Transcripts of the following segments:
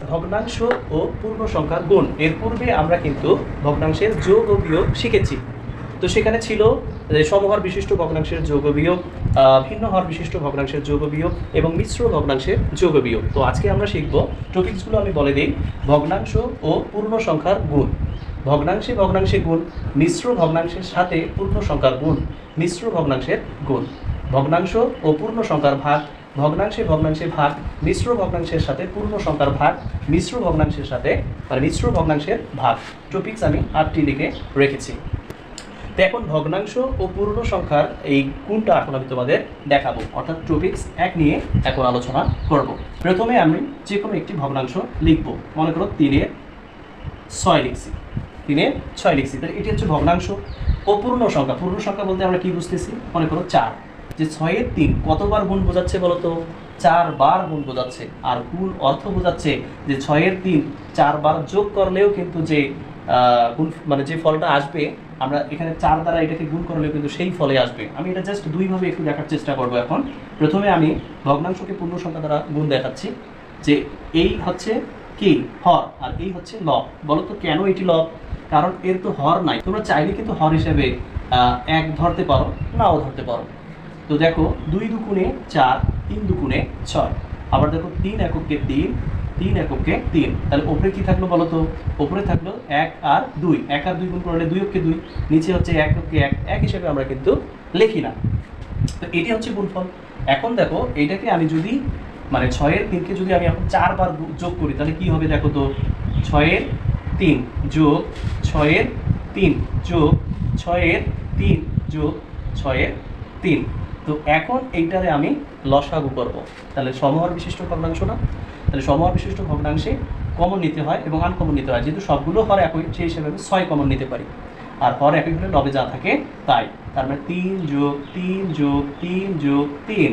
ভগ্নাংশ ও পূর্ণ সংখ্যার গুণ। এর পূর্বে আমরা কিন্তু ভগ্নাংশের যোগ ও বিয়োগ শিখেছি। তো সেখানে ছিল সমহর বিশিষ্ট ভগ্নাংশের যোগ ও বিয়োগ, ভিন্ন হর বিশিষ্ট ভগ্নাংশের যোগ ও বিয়োগ এবং মিশ্র ভগ্নাংশের যোগ ও বিয়োগ। তো আজকে আমরা শিখব, টপিকসগুলো আমি বলে দিই। ভগ্নাংশ ও পূর্ণ সংখ্যার গুণ, ভগ্নাংশে গুণ, মিশ্র ভগ্নাংশের সাথে পূর্ণ সংখ্যার গুণ, মিশ্র ভগ্নাংশের গুণ, ভগ্নাংশ ও পূর্ণ সংখ্যার ভাগ, ভগ্নাংশে ভাগ, মিশ্র ভগ্নাংশের সাথে পূর্ণ সংখ্যার ভাগ, মিশ্র ভগ্নাংশের সাথে মিশ্র ভগ্নাংশের ভাগ। টপিকস আমি 8টি লিখে রেখেছি। তো এখন ভগ্নাংশ ও পূর্ণ সংখ্যার এই গুণটা এখন আমি তোমাদের দেখাবো, অর্থাৎ টপিকস 1 নিয়ে এখন আলোচনা করব। প্রথমে আমি যে কোনো একটি ভগ্নাংশ লিখব। মনে করো 3-এর 6 লিখছি, 3-এর 6 লিখছি। তাহলে এটি হচ্ছে ভগ্নাংশ। ও পূর্ণ সংখ্যা, পূর্ণ সংখ্যা বলতে আমরা কি বুঝতেছি? মনে করো 4, যে 6-এর 3 কতবার গুণ বোঝাচ্ছে বলো তো? 4 বার গুণ বোঝাচ্ছে। আর গুণ অর্থ বোঝাচ্ছে যে 6-এর 3 4 বার যোগ করলেও কিন্তু যে গুণ যে ফলটা আসবে, আমরা এখানে 4 দ্বারা এটাকে গুণ করলেও কিন্তু সেই ফলে আসবে। আমি এটা জাস্ট দুইভাবে একটু দেখার চেষ্টা করব। এখন প্রথমে আমি ভগ্নাংশকে পূর্ণ সংখ্যা দ্বারা গুণ দেখাচ্ছি, যে এই হচ্ছে কি হর আর এই হচ্ছে লব। বলো তো কেন এটি লব? কারণ এর তো হর নাই। তোমরা চাইলে কিন্তু হর হিসেবে 1 ধরতে পারো, নাও ধরতে পারো। তো দেখো 2 দুগুণে 4, 3 দুগুণে 6। আবার দেখো 3 এককে 3, 3 এককে 3। তাহলে উপরে কি থাকলো বলো তো? উপরে থাকলো 1 আর 2। 1 আর 2 গুণ করলে 2 অক্ষে 2, নিচে হচ্ছে 1 অক্ষে 1। এক হিসেবে আমরা কিন্তু লিখি না। তো এটি হচ্ছে গুণফল। এখন দেখো এইটাকে আমি যদি 6-এর 3কে যদি আমি এখন 4 বার যোগ করি, তাহলে কি হবে দেখো তো? 6-এর 3 যোগ 6-এর 3 যোগ 6-এর 3 যোগ 6-এর 3। তো এখন এইটারে আমি লসাগু করব। তাহলে সমহর বিশিষ্ট ভগ্নাংশ না? তাহলে সমহর বিশিষ্ট ভগ্নাংশে কমন নিতে হয় এবং আনকমন নিতে হয়। যেহেতু সবগুলো হর একই, সেই হিসেবে আমি 6 কমন নিতে পারি। আর হর একই হলে লবে যা থাকে তাই। তার মানে 3 যোগ 3 যোগ 3 যোগ 3।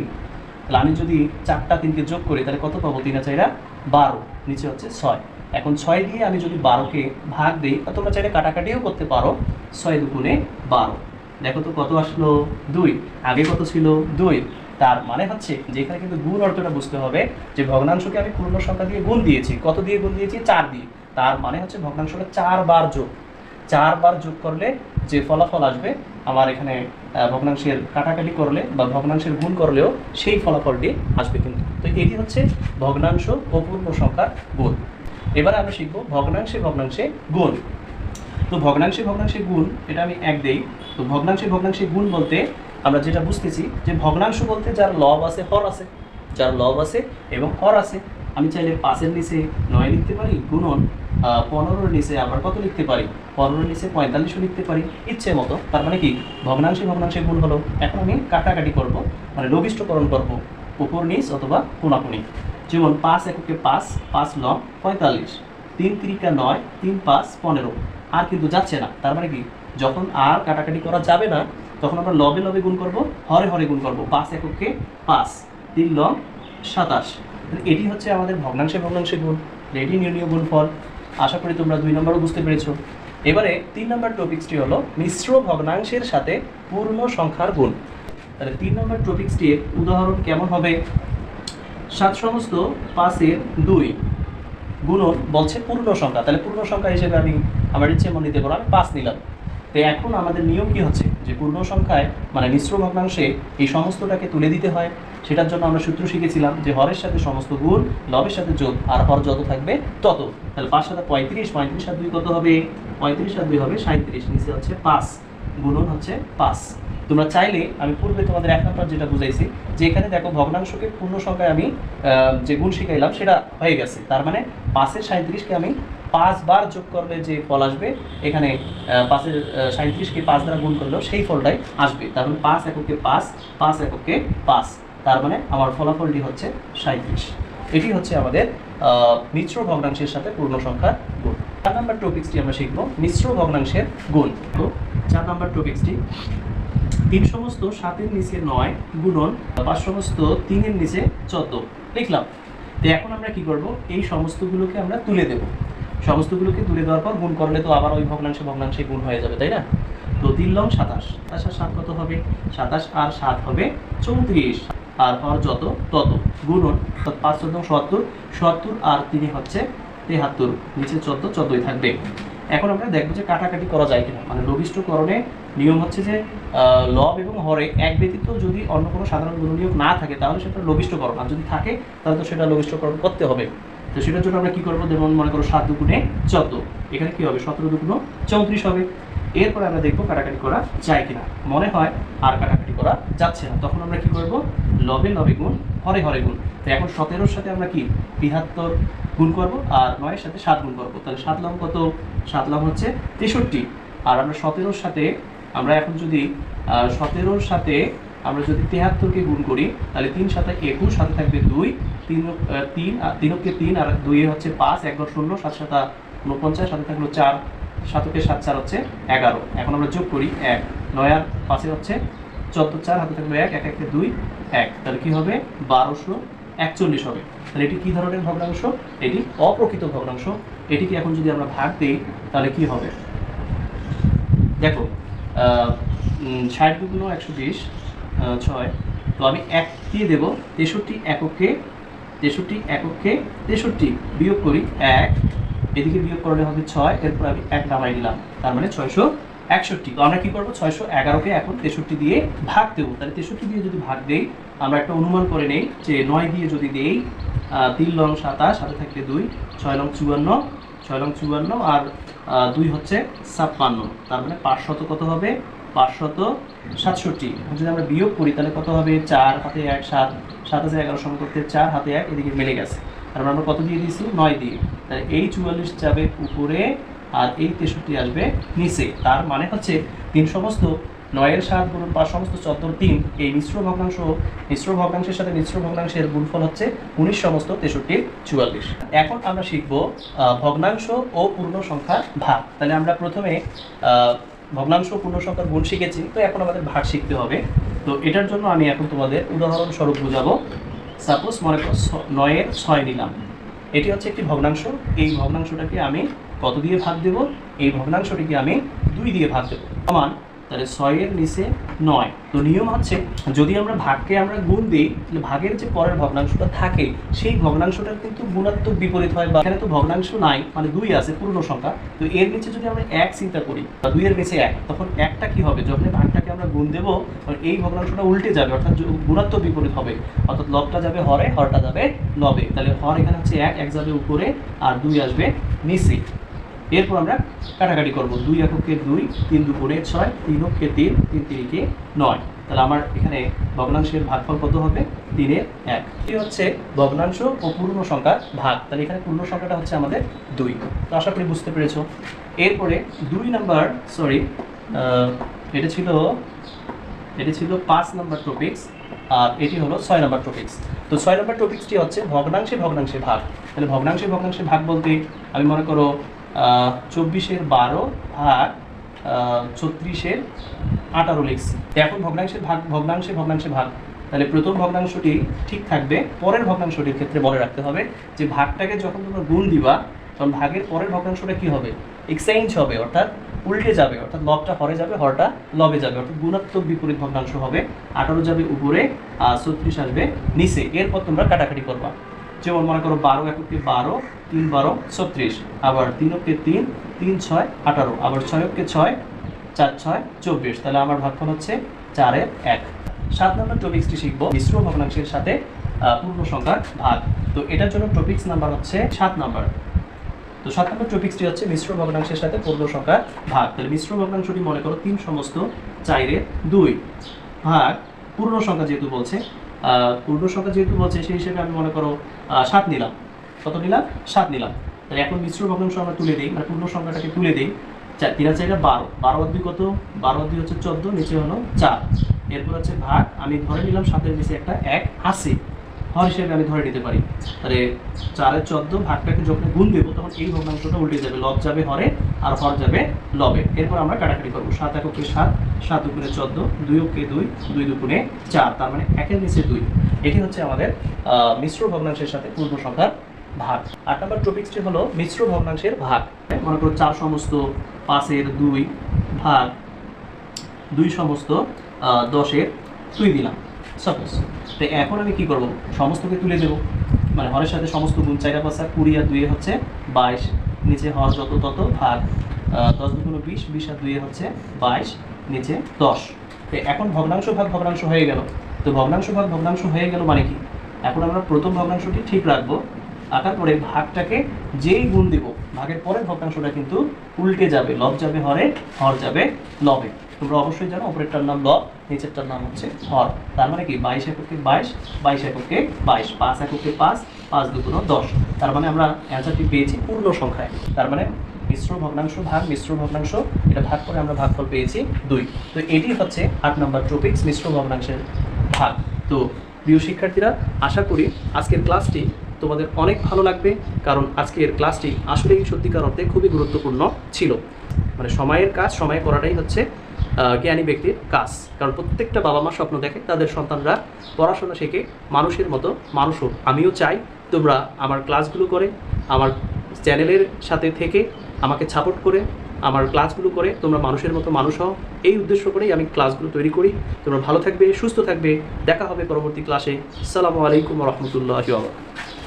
তাহলে আমি যদি 4টা 3কে যোগ করি, তাহলে কত পাবো? 3 আর 4 12, নিচে হচ্ছে 6। এখন 6 দিয়ে আমি যদি 12কে ভাগ দিই, তোমরা চাইলে কাটাকাটিও করতে পারো। 6 দুগুণে 12। দেখো তো কত আসলো? 2। আগে কত ছিল? 2। তার মানে হচ্ছে যে এখানে কিন্তু গুণ অর্থটা বুঝতে হবে, যে ভগ্নাংশকে আমি পূর্ণ সংখ্যা দিয়ে গুণ দিয়েছি। কত দিয়ে গুণ দিয়েছি? 4 দিয়ে। তার মানে হচ্ছে ভগ্নাংশটা 4 বার যোগ। 4 বার যোগ করলে যে ফলাফল আসবে, আমার এখানে ভগ্নাংশের কাটাকাটি করলে বা ভগ্নাংশের গুণ করলেও সেই ফলাফলটি আসবে কিন্তু। তো এটি হচ্ছে ভগ্নাংশ ও পূর্ণ সংখ্যার গুণ। এবারে আমরা শিখব ভগ্নাংশে গুণ। তো ভগ্নাংশে গুণ, এটা আমি 1 দেই। তো ভগ্নাংশে গুণ বলতে আমরা যেটা বুঝতেছি, যে ভগ্নাংশ বলতে যার লব আছে, হর আছে, যার লব আছে এবং হর আছে। আমি চাইলে 5-এর নিচে 9 লিখতে পারি, গুণন 15-এর নিচে আবার কত লিখতে পারি? 15-এর নিচে 45ও লিখতে পারি, ইচ্ছে মতো। তার মানে কি? ভগ্নাংশে গুণ হলো। এখন আমি কাটাকাটি করব, লঘিষ্ঠকরণ করব, উপর নিচ অথবা কোণাকুণি। যেমন 5 এককে 5, 5 লব 45, 3 3কা 9, 3 5 15। আর কিন্তু যাচ্ছে না। তার মানে কি? যখন আর কাটাকাটি করা যাবে না, তখন আমরা লবে লবে গুণ করব, হরে হরে গুণ করব। 5 এককে 5, 3 লব 27। এটি হচ্ছে আমাদের ভগ্নাংশে গুণ। এটি নির্ণীয় গুণফল। আশা করি তোমরা 2 নম্বরও বুঝতে পেরেছো। এবারে 3 নম্বর টপিকসটি হলো মিশ্র ভগ্নাংশের সাথে পূর্ণ সংখ্যার গুণ। তাহলে 3 নম্বর টপিকসটির উদাহরণ কেমন হবে? 7 সমস্ত 5-এর 2 গুণন বলছে পূর্ণ সংখ্যা। তাহলে পূর্ণ সংখ্যা হিসেবে আমি আমার ইচ্ছে মনে নিতে পারো, আমি 5 নিলাম। তো এখন আমাদের নিয়ম কি হচ্ছে, যে পূর্ণ সংখ্যায় মিশ্র ভগ্নাংশে এই সমস্তটাকে তুলে দিতে হয়। সেটার জন্য আমরা সূত্র শিখেছিলাম, যে হরের সাথে সমস্ত গুণ, লবের সাথে যোগ, আর হর যত থাকবে তত। তাহলে 5 7 35, 35 আর 2 কত হবে? 35 আর 2 হবে 37, নিচে হচ্ছে 5, গুণন হচ্ছে 5। তোমরা চাইলে, আমি পূর্বে তোমাদের 1 নম্বর যেটা বুঝাইছি, যে এখানে দেখো ভগ্নাংশকে পূর্ণ সংখ্যায় আমি যে গুণ শিখাইলাম সেটা হয়ে গেছে। তার মানে 5-এর 37কে আমি 5 বার যোগ করলে যে ফল আসবে, এখানে 5-এর 37কে 5 দ্বারা গুণ করলেও সেই ফলটাই আসবে। তার মানে 5 এককে 5, 5 এককে 5। তার মানে আমার ফলাফলটি হচ্ছে 37। এটি হচ্ছে আমাদের মিশ্র ভগ্নাংশের সাথে পূর্ণ সংখ্যার গুণ। 4 নম্বর টপিকসটি আমরা শিখব, মিশ্র ভগ্নাংশের গুণ। তো 4 নম্বর টপিকসটি, 3 সমস্ত 7-এর নিচে 9 গুণন 5 সমস্ত 3-এর নিচে 14 লিখলাম। তো এখন আমরা কি করব? এই সমস্তগুলোকে আমরা তুলে দেব। সমস্তগুলোকে তুলে দেওয়ার পর গুণ করলে তো আবার ওই ভগ্নাংশে গুণ হয়ে যাবে, তাই না? তো 3 লং 27, 27 আর 7 কত হবে? 27 আর 7 হবে 34। আর হর যত তত গুণন, অর্থাৎ ৫ × ৭০, ৭০ আর ৩ হচ্ছে ৭৩, নিচে ১৪, ১৪ই থাকবে। এখন আমরা দেখবো যে কাটাকাটি করা যায় কিনা। মানে লঘিষ্ঠকরণে নিয়ম হচ্ছে যে লব এবং হরে এক ব্যতীত যদি অন্য কোনো সাধারণ গুণনীয়ক না থাকে তাহলে সেটা লঘিষ্ঠকরণ, আর যদি থাকে তাহলে তো সেটা লঘিষ্ঠকরণ করতে হবে। তো সেটার জন্য আমরা কি করবো, যেমন মনে করো ৭ × ২ = ১৪, এখানে কি হবে ১৭ × ২ = ৩৪ হবে। এরপরে আমরা দেখবো কাটাকাটি করা যায় কিনা। মনে হয় আর কাটাকাটি করা যাচ্ছে না, তখন আমরা কি করব, লবে লবে গুণ, হরে হরে গুণ। তো এখন ১৭-র সাথে আমরা কি ৭২ গুণ করব, আর ৯-এর সাথে ৭ গুণ করব। তাহলে ৭ লং কত, ৭ লং হচ্ছে ৬৩। আর আমরা ১৭-র সাথে আমরা এখন যদি ১৭-র সাথে আমরা যদি ৭৩-কে গুণ করি তাহলে ৩ × ৭ = ২১, সাথে থাকবে ২, ৩ × ৩ আর ২ হচ্ছে ৫, ১ × ০, ৭ × ৭ = ৪৯, সাথে থাকলো ৪, ৭ × ৭ = ৪ হচ্ছে ১১। এখন আমরা যোগ করি ১, ৯ আর ৫ হচ্ছে ১৪, ৪ হাতে থাকলো ১, ১ × ২ = ১, তাহলে কি হবে ১২৪১ হবে। তাহলে এটি কি ধরনের ভগ্নাংশ, এটি অপ্রকৃত ভগ্নাংশ। এটিকে এখন যদি আমরা ভাগ দিই তাহলে কি হবে, দেখো ৬০ × ১২০ 6, তো আমি ১ দিয়ে দেবো ৬৩ এককে, ৬৩ এককে ৬৩ বিয়োগ করি ১, এদিকে বিয়োগ করলে হবে ৬, এরপর আমি ১ নামাই দিলাম, তার মানে ৬৬১। তো আমরা কি করবো, ৬১১-কে এখন ৬৩ দিয়ে ভাগ দেবো। তাহলে ৬৩ দিয়ে যদি ভাগ দেই, আমরা একটা অনুমান করে নেই যে ৯ দিয়ে যদি দেই ৩ লং ২৭, সাথে থাকবে ২, ৬ লং ৫৪, ৬ লং ৫৪ আর ২ হচ্ছে ৫৬, তার মানে ৫০০ কত হবে, ৫৬৭। যদি আমরা বিয়োগ করি তাহলে কত হবে, ৪ হাতে ১, ৭, ৭ আছে ১১ সমান করতে ৪ হাতে ১, এদিকে মিলে গেছে। তারপর আমরা কত দিয়ে দিয়েছি, ৯ দিয়ে। তাহলে এই ৪৪ যাবে উপরে আর এই ৬৩ আসবে নিচে। তার মানে হচ্ছে ৩ সমস্ত ৯-এর ৭ × ৫ সমস্ত ১৪, ৩, এই মিশ্র ভগ্নাংশের সাথে মিশ্র ভগ্নাংশের গুণফল হচ্ছে ১৯ সমস্ত ৬৩, ৪৪। এখন আমরা শিখব ভগ্নাংশ ও পূর্ণ সংখ্যার ভাগ। তাহলে আমরা প্রথমে ভগ্নাংশ ও পূর্ণ সংখ্যার গুণ শিখেছি, তো এখন আমাদের ভাগ শিখতে হবে। তো এটার জন্য আমি এখন তোমাদের উদাহরণস্বরূপ বোঝাবো। সাপোজ মনে করো ৯-এর ৬ নিলাম, এটি হচ্ছে একটি ভগ্নাংশ। এই ভগ্নাংশটাকে আমি কত দিয়ে ভাগ দেব, এই ভগ্নাংশটিকে আমি ২ দিয়ে ভাগ দেবো, সমান তাহলে ৬-এর নিচে ৯। তো নিয়ম হচ্ছে যদি আমরা ভাগকে আমরা গুণ দিই তাহলে ভাগের যে পরের ভগ্নাংশটা থাকে সেই ভগ্নাংশটার কিন্তু গুণাত্মক বিপরীত হয়, বা এখানে তো ভগ্নাংশ নাই, মানে ২ আছে পূর্ণ সংখ্যা। তো এর নিচে যদি আমরা ১ চিন্তা করি বা ২-এর নিচে ১, তখন ১টা কি হবে, যখন ভাগটাকে আমরা গুণ দেবো তখন এই ভগ্নাংশটা উল্টে যাবে, অর্থাৎ গুণাত্মক বিপরীত হবে, অর্থাৎ লবটা যাবে হরে, হরটা যাবে লবে। তাহলে হর এখানে হচ্ছে ১, ১ যাবে উপরে আর ২ আসবে নিচে। এরপর আমরা কাটাকাটি করব, ২ এককে ২, ৩ দুগুণে ৬, ৩ অক্ষে ৩, ৩ তিরিকে ৯। তাহলে আমার এখানে ভগ্নাংশের ভাগফল কত হবে, ৩-এর ১। এই হচ্ছে ভগ্নাংশ ও পূর্ণ সংখ্যার ভাগ। তাহলে এখানে পূর্ণ সংখ্যাটা হচ্ছে আমাদের ২। তো আশা করি বুঝতে পেরেছো। এরপরে ২ নাম্বার, এটি ছিল ৫ নাম্বার টপিকস, আর এটি হলো ৬ নাম্বার টপিকস। তো ৬ নাম্বার টপিক্সটি হচ্ছে ভগ্নাংশে ভাগ। তাহলে ভগ্নাংশে ভাগ বলতে আমি মনে করো ২৪-এর ১২ ভাগ ৩৬-এর ১৮ লিখছি। এখন ভগ্নাংশে ভাগ, তাহলে প্রথম ভগ্নাংশটি ঠিক থাকবে, পরের ভগ্নাংশটির ক্ষেত্রে বলে রাখতে হবে যে ভাগটাকে যখন তোমরা গুণ দিবা তখন ভাগের পরের ভগ্নাংশটা কি হবে, এক্সচেঞ্জ হবে, অর্থাৎ উল্টে যাবে, অর্থাৎ লবটা হরে যাবে, হরটা লবে যাবে, অর্থাৎ গুণাত্মক বিপরীত ভগ্নাংশ হবে। ১৮ যাবে উপরে আর ৩৬ আসবে নিচে। এরপর তোমরা কাটাকাটি করবা, যেমন মনে করো ১২ এককে ১২, ৩ ১২ ৩৬, আবার ৩ অক্ষে ৩, ৩ ৬ ১৮, আবার ৬ অক্ষে ৬, ৪ ৬ ২৪। তাহলে আমার ভাগফল হচ্ছে ৪-এর ১। ৭ নম্বর টপিক্সটি শিখবো মিশ্র ভগ্নাংশের সাথে পূর্ণ সংখ্যার ভাগ। তো এটার জন্য টপিক্স নাম্বার হচ্ছে ৭ নাম্বার। তো ৭ নম্বর টপিক্সটি হচ্ছে মিশ্র ভগ্নাংশের সাথে পূর্ণ সংখ্যার ভাগ। তাহলে মিশ্র ভগ্নাংশটি মনে করো ৩ সমস্ত ৪-এর ২ ভাগ পূর্ণ সংখ্যা যেহেতু বলছে, সেই হিসেবে আমি মনে করো ৭ নিলাম। কত নিলাম, ৭ নিলাম। তাহলে এখন মিশ্র ভগ্নাংশ আমরা তুলে দিই, মানে পূর্ণ সংখ্যাটাকে তুলে দিই। ৩ আর ৪ 12, ১২ অবধি কত, ১২ অবধি হচ্ছে ১৪, নিচে হলো ৪। এরপর হচ্ছে ভাগ, আমি ধরে নিলাম ৭-এর নিচে একটা ১ আছে, হর হিসেবে আমি ধরে নিতে পারি। তাহলে ৪-এর ১৪, ভাগটাকে যখন গুণ দেবো তখন এই ভগ্নাংশটা উল্টে যাবে, লব যাবে হরে আর হর যাবে লবে। এরপর আমরা কাটাকাটি করবো, ৭ এককে ৭, ৭ দুগুণে ১৪, ২ অক্ষে ২, ২ দুগুণে ৪, তার মানে ১-এর নিচে ২। এটি হচ্ছে আমাদের মিশ্র ভগ্নাংশের সাথে পূর্ণ সংখ্যার ভাগ। ৮ নম্বর টপিক্সটি হলো মিশ্র ভগ্নাংশের ভাগ। মনে করো ৪ সমস্ত ৫-এর ২ ভাগ ২ সমস্ত ১০-এর ২ দিলাম। সাপোজ। তো এখন আমি কি করব, সমস্তকে তুলে দেবো, মানে হরের সাথে সমস্ত গুণ, 4 আর 5 20 আর 2 হচ্ছে 22, নিচে হর যত তত ভাগ 10 দুগুণ 20, 20 আর 2 হচ্ছে 22, নিচে 10। তো এখন ভগ্নাংশ ভাগ ভগ্নাংশ হয়ে গেল। তো ভগ্নাংশ ভাগ ভগ্নাংশ হয়ে গেল মানে কি, এখন আমরা প্রথম ভগ্নাংশটি ঠিক রাখবো, আঁকার পরে ভাগটাকে যেই গুণ দিব, ভাগের পরের ভগ্নাংশটা কিন্তু উল্টে যাবে, লব যাবে হরে, হর যাবে লবে। তোমরা অবশ্যই জানো উপরেরটার নাম লব, নিচেরটার নাম হচ্ছে হর। তার মানে কি 22 এককে 22, 22 এককে 22, 5 এককে 5, 5 দুগুণ 10। তার মানে আমরা অ্যান্সারটি পেয়েছি পূর্ণ সংখ্যায়। তার মানে মিশ্র ভগ্নাংশ ভাগ মিশ্র ভগ্নাংশ, এটা ভাগ করে আমরা ভাগফল পেয়েছি 2। তো এটি হচ্ছে 8 নম্বর টপিকস, মিশ্র ভগ্নাংশের ভাগ। তো প্রিয় শিক্ষার্থীরা, আশা করি আজকের ক্লাসটি তোমাদের অনেক ভালো লাগবে, কারণ আজকের ক্লাসটি আসলেই সত্যিকার অর্থে খুবই গুরুত্বপূর্ণ ছিল। মানে সময়ের কাজ সময় করাটাই হচ্ছে জ্ঞানী ব্যক্তির কাজ। কারণ প্রত্যেকটা বাবা মা স্বপ্ন দেখে তাদের সন্তানরা পড়াশোনা শিখে মানুষের মতো মানুষ হোক। আমিও চাই তোমরা আমার ক্লাসগুলো করে, আমার চ্যানেলের সাথে থেকে আমাকে সাপোর্ট করে, আমার ক্লাসগুলো করে তোমরা মানুষের মতো মানুষ হও, এই উদ্দেশ্য করেই আমি ক্লাসগুলো তৈরি করি। তোমরা ভালো থাকবে, সুস্থ থাকবে, দেখা হবে পরবর্তী ক্লাসে। আসসালামু আলাইকুম ওয়া রাহমাতুল্লাহি ওয়া বারাকাতুহু।